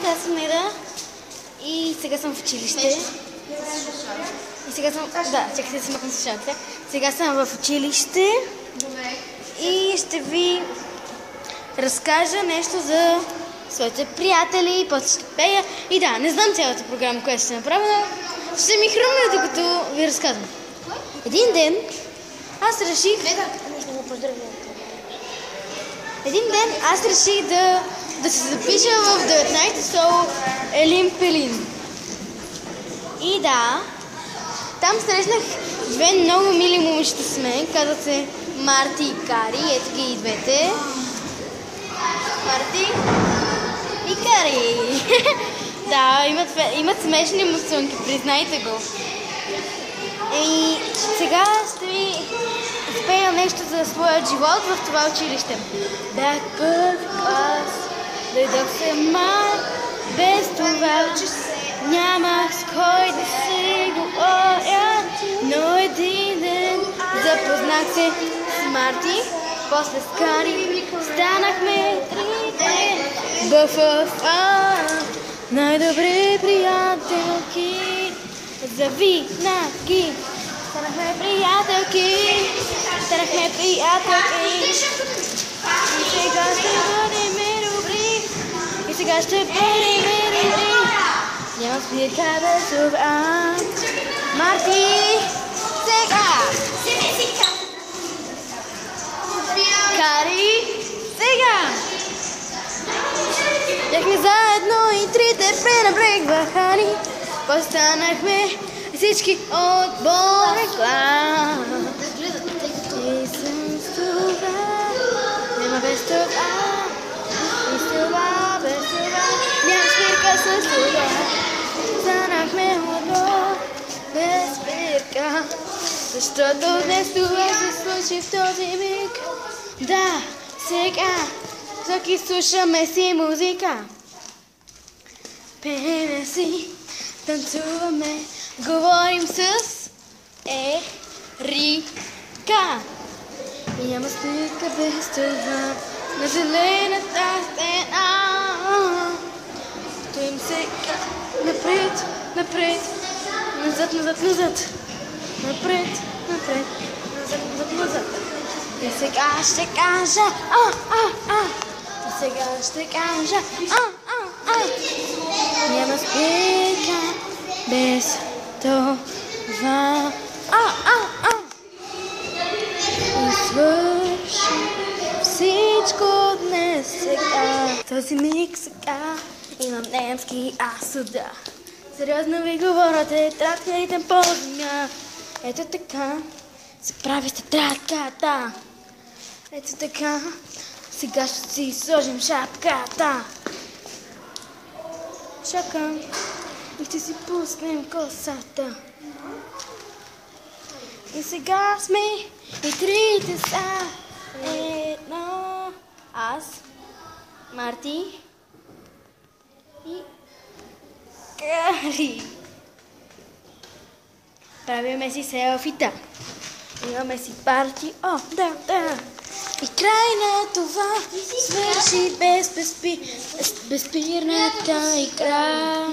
Здравейте, аз съм Неда и сега съм в училище. И сега съм... Да, чакайте да си махна слушалките. Сега съм в училище и ще ви разкажа нещо за своите приятели, после ще пея. И да, не знам цялата програма, която ще направя, но ще ми хрумне, докато ви разказвам. Един ден аз реших... да се запиша в 19 сол Елин Пелин. И да, там срещнах две много мили момичета с мен, казват се Марти и Кари, ето ги и двете. Марти и Кари. Да, имат смешни мусунки, признайте го. И сега ще ви изпея нещо за своя живот в това училище. Бях първи клас, дойдох сама, без това нямах с кой да си говоря, но един ден запознах се с Марти, после с Кари, станахме трите БФА, най-добри приятелки, завинаги. Станахме приятелки, и сега ще бъдем добри, няма спирка без това. Марти, сега! Кари, сега! Бяхме заедно и трите пренебрегваха ни, постанахме всички отборен клас. И с това, няма без това, и с това, без това, няма спирка с това. Станахме отбор без спирка, защото днес това се случи в този миг. Да, сега, всеки слушаме си музика. Пееме си, танцуваме, говорим с Ерика. И няма спирка без това на зелената стена. Стоим сега напред, напред, назад, назад, назад. Напред, напред, назад, назад, назад. И сега ще кажа И сега ще кажа няма спирка без това. И свърши всичко днес сега. Този миг сега имам немски асуда. Сериозно ви говоря, тетрадка и ритъм по земя. Ето така се прави с тетрадката. Ето така сега ще си сложим шапката. Чакам и ще си пуснем косата. И сега сме и трите са едно. Аз, Марти и Кари. Правиме си селфита. Имаме си парти. О, да. И край на това свърши безспирната игра.